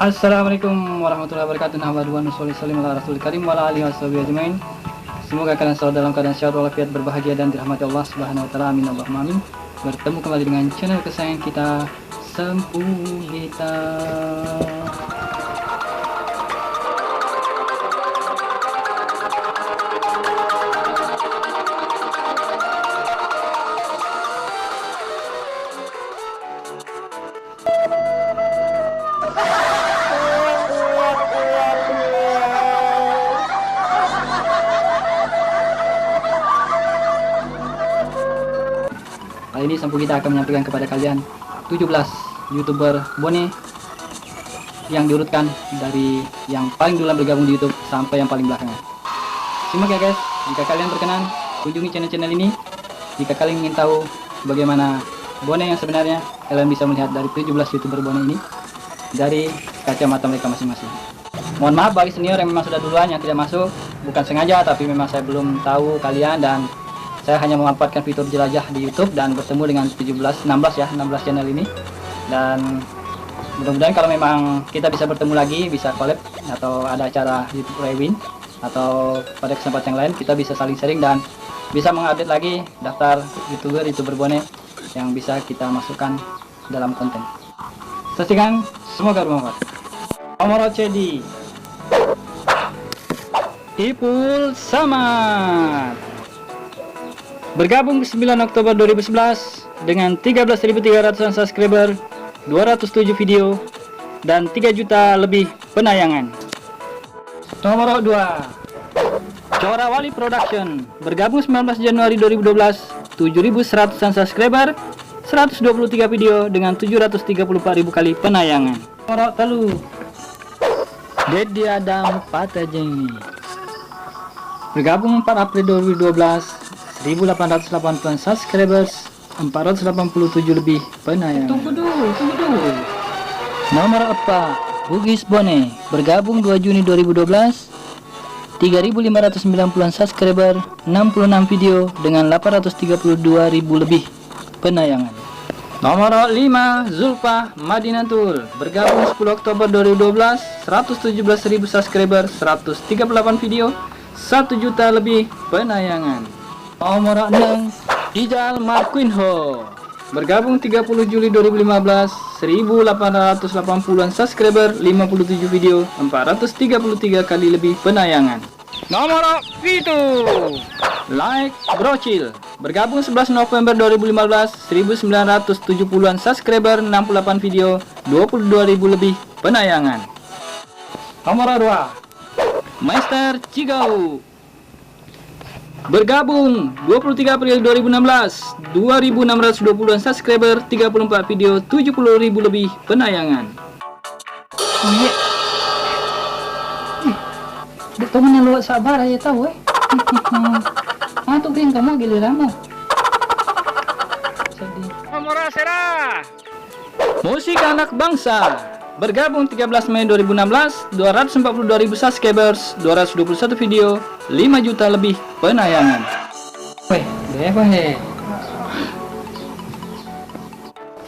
Assalamualaikum warahmatullahi wabarakatuh. Nahmaduhu wa nusolli ala rasulil karim wa ala alihi washabihi ajmain. Semoga kalian selalu dalam keadaan sehat walafiat, berbahagia dan dirahmati Allah Subhanahu wa taala. Amin Allahumma amin. Bertemu kembali dengan channel kesayangan kita, Sempuh Kita. Kali ini Sempuh Kita akan menyampaikan kepada kalian 17 YouTuber bone yang diurutkan dari yang paling dulu bergabung di YouTube sampai yang paling belakangan. Simak ya guys, jika kalian berkenan kunjungi channel-channel ini. Jika kalian ingin tahu bagaimana bone yang sebenarnya, kalian bisa melihat dari 17 YouTuber bone ini dari kacamata mereka masing-masing. Mohon maaf bagi senior yang memang sudah duluan yang tidak masuk, bukan sengaja tapi memang saya belum tahu kalian, dan saya hanya memanfaatkan fitur jelajah di YouTube dan bertemu dengan 16 channel ini. Dan mudah-mudahan kalau memang kita bisa bertemu lagi, bisa collab atau ada acara YouTube Rewin atau pada kesempatan yang lain, kita bisa saling sharing dan bisa mengupdate lagi daftar YouTuber bone yang bisa kita masukkan dalam konten. Saksikan, semoga bermanfaat. Omoro Cedi, Ipul Samad, bergabung 9 Oktober 2011 dengan 13.300 subscriber, 207 video, dan 3 juta lebih penayangan. Nomor 2, Cora Wali Production, bergabung 19 Januari 2012, 7.100 subscriber, 123 video dengan 734.000 kali penayangan. Nomor 3, Dedi Adam Patajeng, bergabung 4 April 2012, 1880 subscribers, 487 lebih penayangan. Tunggu dulu. Nomor 4, Bugis Bone, bergabung 2 Juni 2012, 3.590 subscriber, 66 video dengan 832.000 lebih penayangan. Nomor 5, Zulfa Madinatul, bergabung 10 Oktober 2012, 117.000 subscriber, 138 video, 1 juta lebih penayangan. Nomor 6, Ijal Marquinho, bergabung 30 Juli 2015, 1880-an subscriber, 57 video, 433 kali lebih penayangan. Nomor 7, Like Brocil, bergabung 11 November 2015, 1970-an subscriber, 68 video, 22.000 lebih penayangan. Nomor 2, Master Cigau, bergabung 23 April 2016, 2.620-an subscriber, 34 video, 70.000 lebih penayangan. Temen lu sabar aja tahu tuh geng kamu giliranmu. Nomor serah, Musik Anak Bangsa, bergabung 13 Mei 2016, 242.000 subscribers, 221 video, 5 juta lebih penayangan.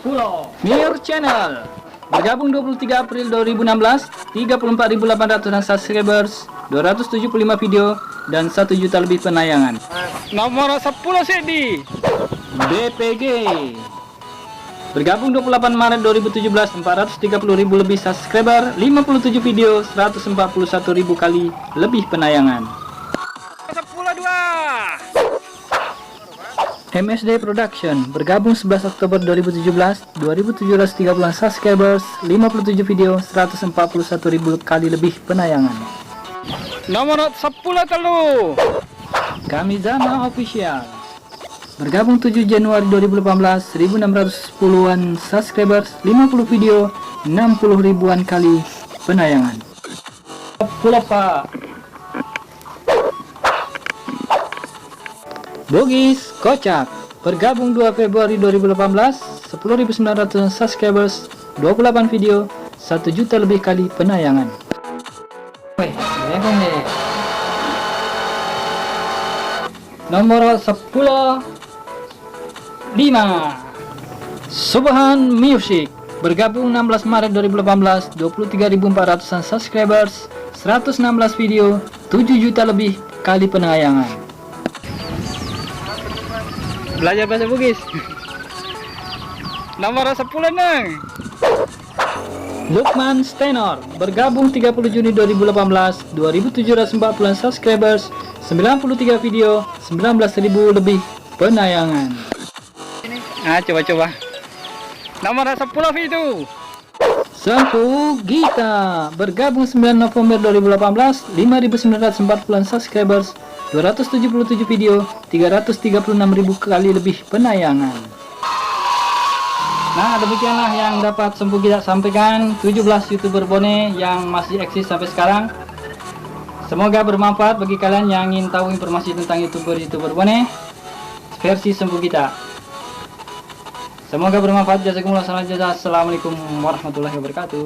Pulau Mir Channel, bergabung 23 April 2016, 34.800 subscribers, 275 video, dan 1 juta lebih penayangan. Nomor 10 Sedi, BPG, bergabung 28 Maret 2017, 430.000 lebih subscriber, 57 video, 141.000 kali lebih penayangan. 10.2, MSD Production, bergabung 11 Oktober 2017, 2.730 subscribers, 57 video, 141.000 kali lebih penayangan. Nomor 10 telu, Kamizama Official, bergabung 7 Januari 2018, 1.610-an subscribers, 50 video, 60 ribuan kali penayangan. Pak Bugis Kocak, bergabung 2 Februari 2018, 10.900 subscribers, 28 video, 1 juta lebih kali penayangan. Nomor 10, 5, Subhan Music, Bergabung 16 Maret 2018, 23.400-an subscribers, 116 video, 7 juta lebih kali penayangan. Belajar bahasa Bugis. Nomor 10 neng. Lukman Stenor bergabung 30 Juni 2018, 2.740 subscribers, 93 video, 19.000 lebih penayangan. Nah, coba-coba. Nomor 10 itu. Sempu Gita bergabung 9 November 2018, 5.940 subscribers, 277 video, 336.000 kali lebih penayangan. Nah, demikianlah yang dapat Sempu Gita sampaikan, 17 YouTuber Bone yang masih eksis sampai sekarang. Semoga bermanfaat bagi kalian yang ingin tahu informasi tentang YouTuber Bone versi Sempu Gita. Semoga bermanfaat. Jazakumullah khairan. Assalamualaikum warahmatullahi wabarakatuh.